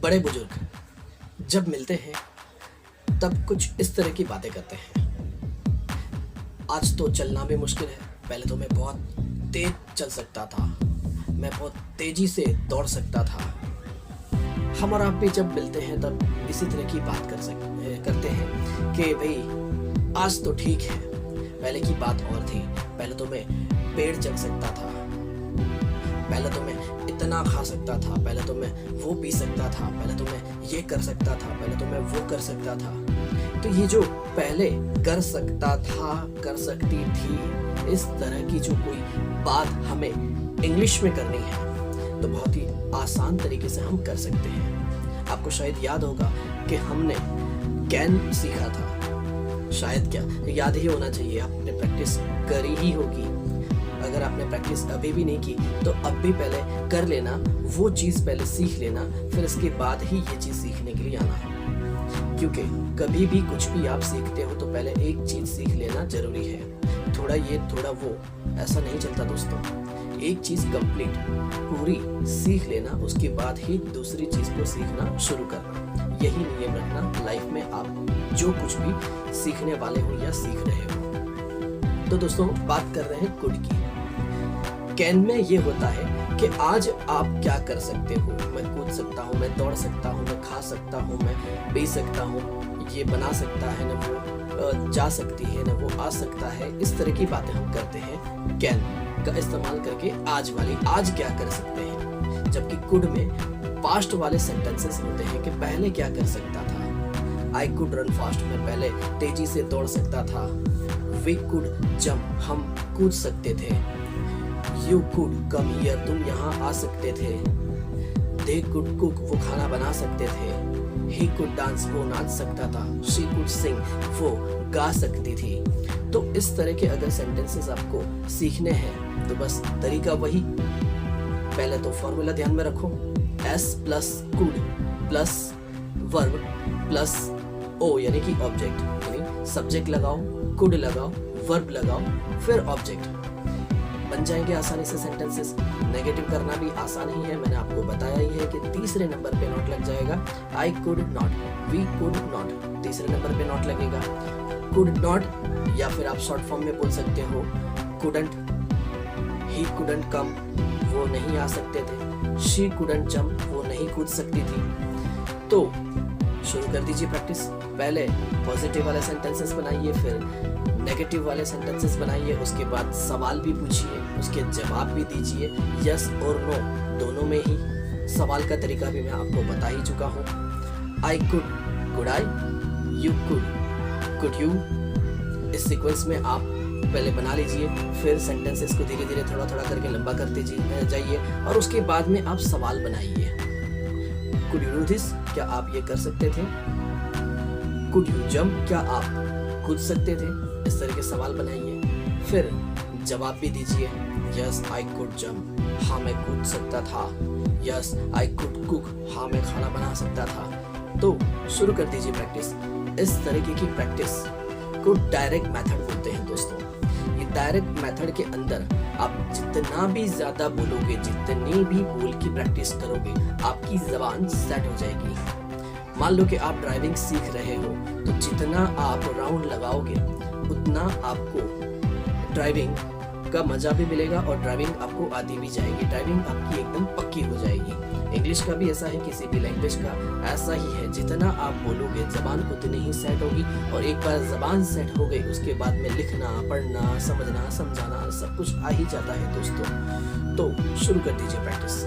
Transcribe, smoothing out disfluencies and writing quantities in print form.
बड़े बुजुर्ग जब मिलते हैं तब कुछ इस तरह की बातें करते हैं। आज तो चलना भी मुश्किल है, पहले तो मैं बहुत तेज चल सकता था, मैं बहुत तेजी से दौड़ सकता था। हम और आप भी जब मिलते हैं तब इसी तरह की बात करते हैं कि भाई आज तो ठीक है, पहले की बात और थी। पहले तो मैं पेड़ चढ़ सकता था, पहले तो मैं इतना खा सकता था, पहले तो मैं वो पी सकता था, पहले तो मैं ये कर सकता था, पहले तो मैं वो कर सकता था। तो ये जो पहले कर सकता था, कर सकती थी, इस तरह की जो कोई बात हमें इंग्लिश में करनी है तो बहुत ही आसान तरीके से हम कर सकते हैं। आपको शायद याद होगा कि हमने कैन सीखा था, शायद क्या याद ही होना चाहिए, आपने प्रैक्टिस करी ही होगी। अगर आपने प्रैक्टिस अभी भी नहीं की तो अब भी पहले कर लेना, वो चीज़ पहले सीख लेना, फिर इसके बाद ही ये चीज़ सीखने के लिए आना। क्योंकि कभी भी कुछ भी आप सीखते हो तो पहले एक चीज़ सीख लेना जरूरी है। थोड़ा ये थोड़ा वो ऐसा नहीं चलता दोस्तों। एक चीज़ कंप्लीट पूरी सीख लेना, उसके बाद ही दूसरी चीज़ को सीखना शुरू करना। यही नियम रखना लाइफ में, आप जो कुछ भी सीखने वाले हो या सीख रहे हो। तो दोस्तों बात कर रहे हैं कुड की। कैन में ये होता है कि आज आप क्या कर सकते हो। मैं कूद सकता हूँ, मैं दौड़ सकता हूँ, मैं खा सकता हूँ, मैं पी सकता हूँ, ये बना सकता है ना, वो जा सकती है ना, वो आ सकता है। इस तरह की बातें हम करते हैं कैन का इस्तेमाल करके। आज वाली, आज क्या कर सकते हैं। जबकि कुड में पास्ट वाले सेंटेंसेस होते हैं कि पहले क्या कर सकता था। आई कुड रन फास्ट, मैं पहले तेजी से दौड़ सकता था। वी कुड जंप, हम कूद सकते थे। You could come here, तुम यहाँ आ सकते थे। They could cook, वो खाना बना सकते थे। He could dance, वो नाच सकता था। She could sing, वो गा सकती थी। तो इस तरह के अगर सेंटेंसेस आपको सीखने हैं तो बस तरीका वही। पहले तो फॉर्मूला ध्यान में रखो, S plus could plus verb plus O यानी कि ऑब्जेक्ट, यानी सब्जेक्ट लगाओ, could लगाओ, वर्ब लगाओ, फिर ऑब्जेक्ट, बन जाएंगे आसानी से सेंटेंसेस। नेगेटिव करना भी आसान ही है, मैंने आपको बताया ही है कि तीसरे नंबर पे नॉट लग जाएगा। I could not, we could not, तीसरे नंबर पे नॉट लगेगा। कुड नॉट, या फिर आप शॉर्ट फॉर्म में बोल सकते हो कुडंट। ही कुडंट कम, वो नहीं आ सकते थे। शी कुडंट जंप, वो नहीं कूद सकती थी। तो शुरू कर दीजिए प्रैक्टिस। पहले पॉजिटिव वाले सेंटेंसेस बनाइए, फिर नेगेटिव वाले सेंटेंसेस बनाइए, उसके बाद सवाल भी पूछिए, उसके जवाब भी दीजिए, यस और नो दोनों में ही। सवाल का तरीका भी मैं आपको बता ही चुका हूँ। I could, could I, you could you. इस सीक्वेंस में आप पहले बना लीजिए, फिर सेंटेंसेस को धीरे धीरे थोड़ा थोड़ा करके लंबा करते जाइए और उसके बाद में आप सवाल बनाइए। कुड यू डू दिस, क्या आप ये कर सकते थे। कुड यू जंप, क्या आप कूद सकते थे। इस तरह के सवाल बनाइए, फिर जवाब भी दीजिए। यस आई कुड जंप, हाँ मैं कूद सकता था। यस आई कुड कुक, हाँ मैं खाना बना सकता था। तो शुरू कर दीजिए प्रैक्टिस। इस तरीके की प्रैक्टिस को डायरेक्ट मेथड बोलते हैं दोस्तों। ये डायरेक्ट मेथड के अंदर आप जितना भी ज्यादा बोलोगे, जितनी भी बोल की प्रैक्टिस करोगे, आपकी जबान सेट हो जाएगी। मान लो कि आप ड्राइविंग सीख रहे हो तो जितना आप राउंड लगाओगे उतना आपको ड्राइविंग का मजा भी मिलेगा और ड्राइविंग आपको आती भी जाएगी। ड्राइविंग आपकी एकदम पक्की हो जाएगी। इंग्लिश का भी ऐसा है, किसी भी लैंग्वेज का ऐसा ही है। जितना आप बोलोगे जबान उतनी ही सेट होगी, और एक बार जबान सेट हो गई उसके बाद में लिखना, पढ़ना, समझना, समझाना सब कुछ आ ही जाता है दोस्तों। तो शुरू कर दीजिए प्रैक्टिस।